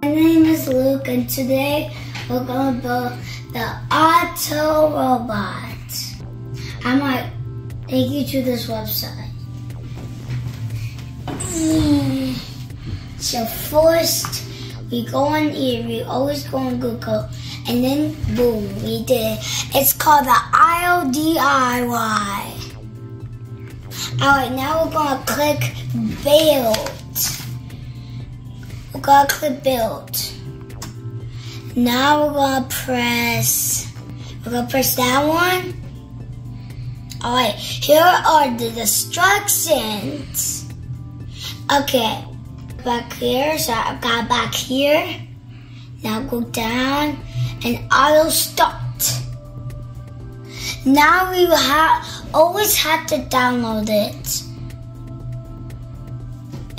My name is Luke, and today we're going to build the Otto robot. I might take you to this website. So first, we go on here, we always go on Google, and then boom, we did it. It's called the IODIY. Alright, now we're going to click Build. We're going to click Build. Now we're going to press that one. Alright, here are the instructions. Okay, back here, so I've got back here. Now go down and auto start. Now we always have to download it.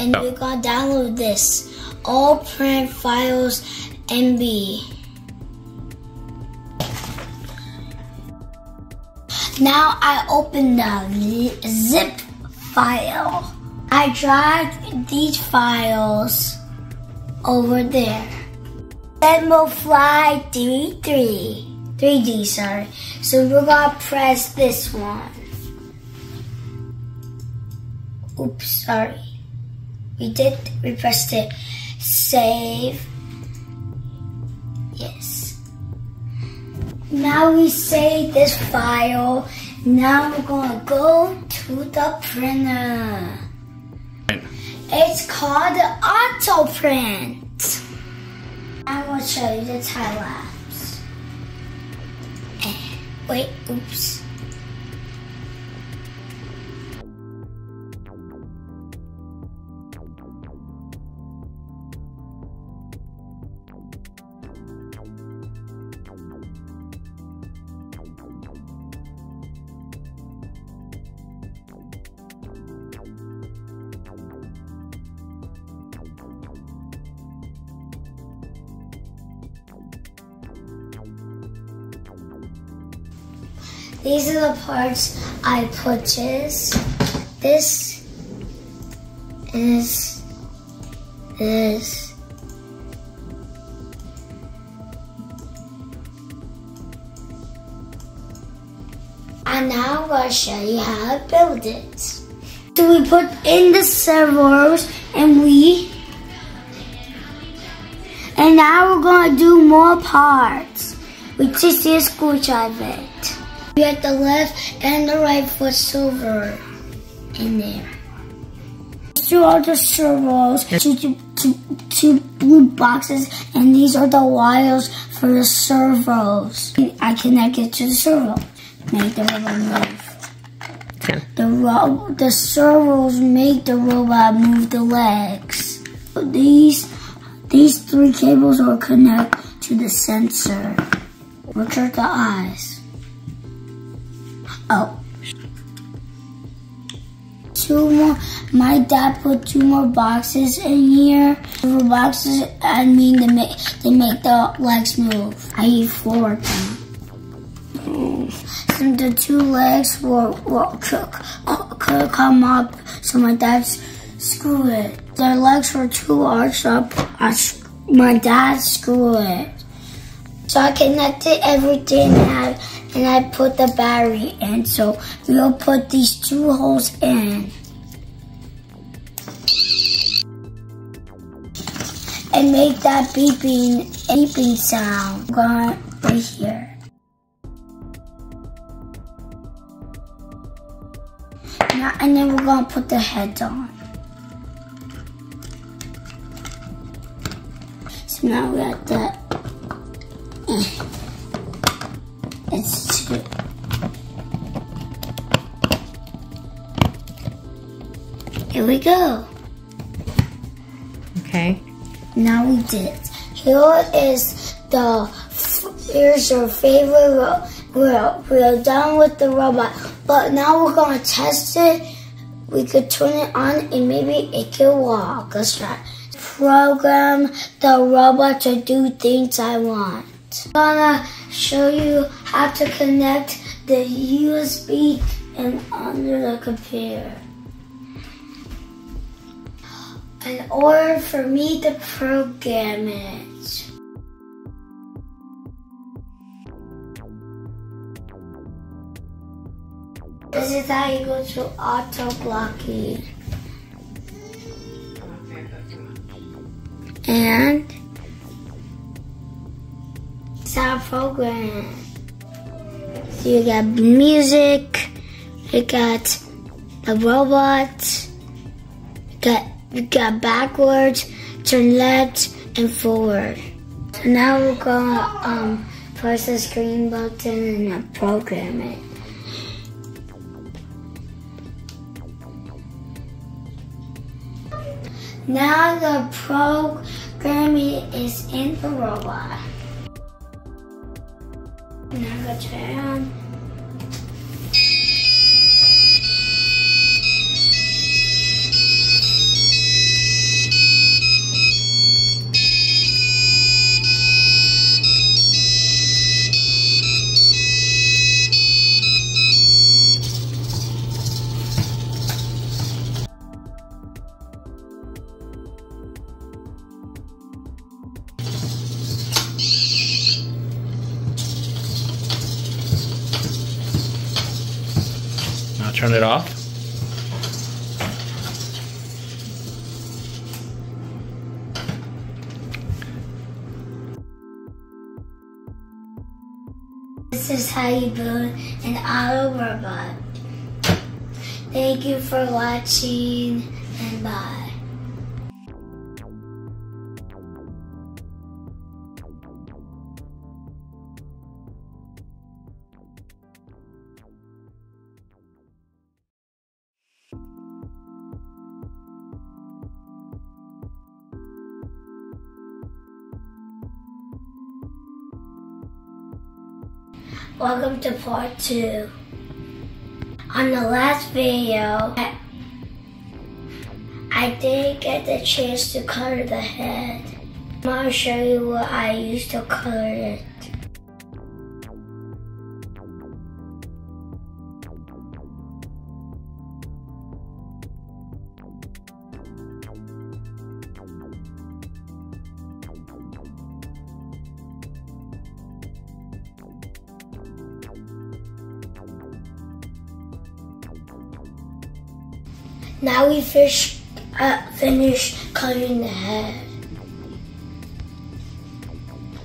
And we're gonna download this. All print files MB. Now I open the zip file. I drag these files over there. Then we'll fly 3D, sorry. So we're gonna press this one. Oops, sorry. We pressed it. Save. Yes. Now we save this file. Now we're gonna go to the printer. It's called the OctoPrint. I'm going to show you the time-lapse. Wait, oops. These are the parts I purchased. This is this. And now I'm going to show you how to build it. So we put in the servos and now we're going to do more parts. We just see a screwdriver. We have the left and the right for silver in there. These are the servos, two blue boxes, and these are the wires for the servos. I connect it to the servo. Make the robot move. The servos make the robot move the legs. These three cables will connect to the sensor, which are the eyes. Oh. Two more. My dad put 2 more boxes in here. The boxes, I mean, they make the legs move. I use 4 of them. So the 2 legs could come up, so my dad screwed it. The legs were too arched up. My dad screwed it. So I connected everything and I put the battery in. So we'll put these 2 holes in. And make that beeping sound. Going right here. Now, and then we're gonna put the heads on. So now we got that. It's 2. Here we go. Okay. Now we did it. Here's your favorite. We're done with the robot, but now we're gonna test it. We could turn it on and maybe it can walk. Let's try. Program the robot to do things I want. I'm gonna show you how to connect the USB and under the computer. in order for me to program it. This is how you go to auto blocking. And it's our program. So you got music, you got the robot, you got backwards, turn left, and forward. So now we're gonna press the screen button and program it. Now the programming is in the robot. Now go turn on. Turn it off. This is how you build an auto robot. Thank you for watching and bye. Welcome to part 2. On the last video, I didn't get the chance to color the head. I'm going to show you what I used to color it. Now we finish coloring the head.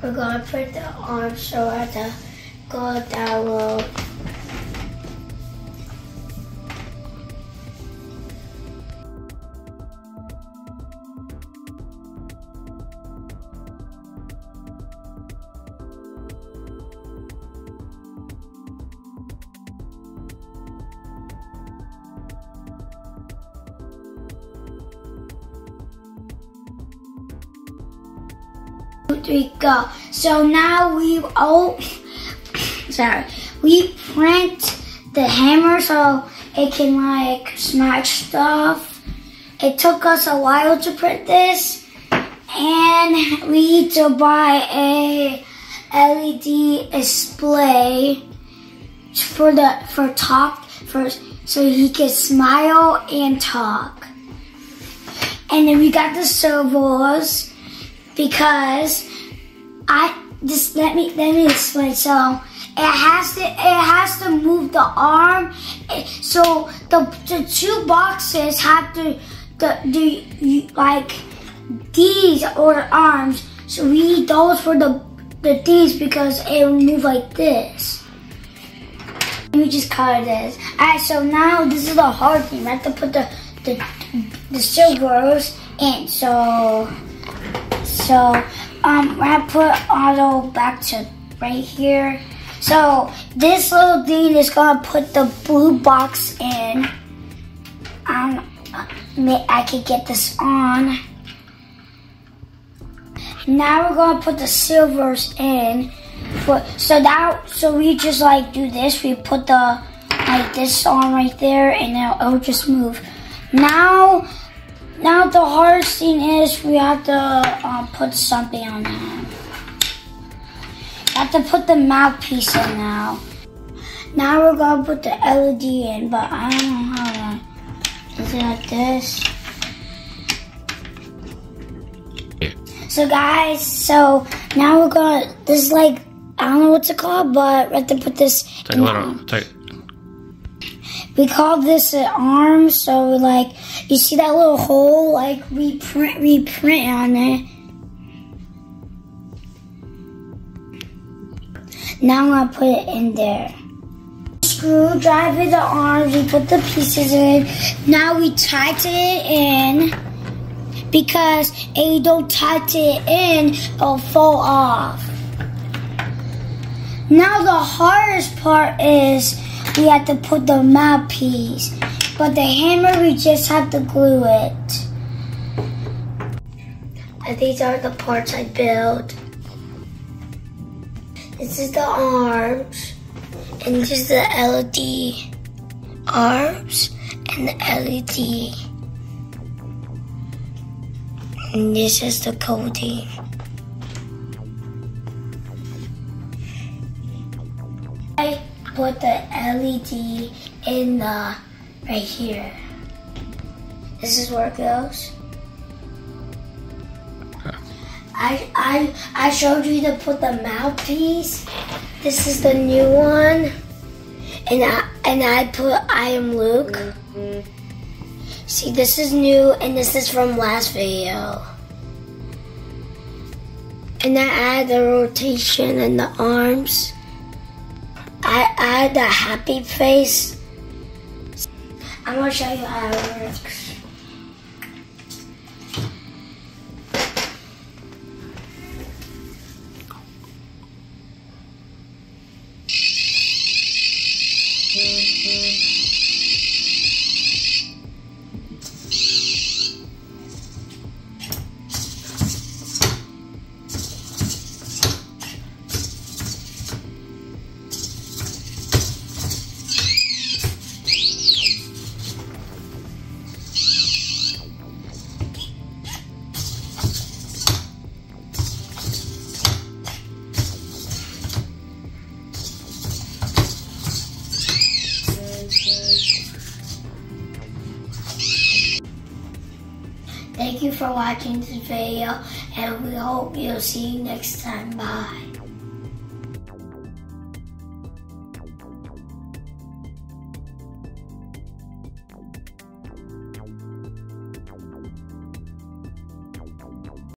We're gonna put the arms, so I have to go down low. Go. So now we print the hammer so it can like smash stuff. It took us a while to print this, and we need to buy a LED display so he can smile and talk. And then we got the servos because let me explain. So it has to move the arm. So the two boxes have to like these or the arms. So we need those for the these because it will move like this. Let me just color this. Alright, so now this is the hard thing. I have to put the silvers in. So we're gonna put Otto back to right here. So this little thing is gonna put the blue box in. I could get this on. Now we're gonna put the silvers in. So we just like do this. We put this on right there, and it'll just move. Now the hardest thing is we have to put something on him. I have to put the mouthpiece in now. Now we're gonna put the LED in, but I don't know how to. Is it like this? So guys, so now we're gonna, this is like, I don't know what's it called, but we have to put this we call this an arm, so like, you see that little hole, like we print on it. Now I'm gonna put it in there. Screwdriver the arms, we put the pieces in. Now we tighten it in, because if you don't tighten it in, it'll fall off. Now the hardest part is we have to put the mouthpiece, but the hammer we just have to glue it. And these are the parts I built. This is the arms, and this is the LED arms and the LED. And this is the coating. I put the LED in the right here. This is where it goes. I showed you to put the mouthpiece. This is the new one, and I put I am Luke. See, this is new, and this is from last video. And I add the rotation and the arms. I add the happy face. I'm gonna show you how it works. Thank you for watching this video, and we hope you'll see you next time. Bye.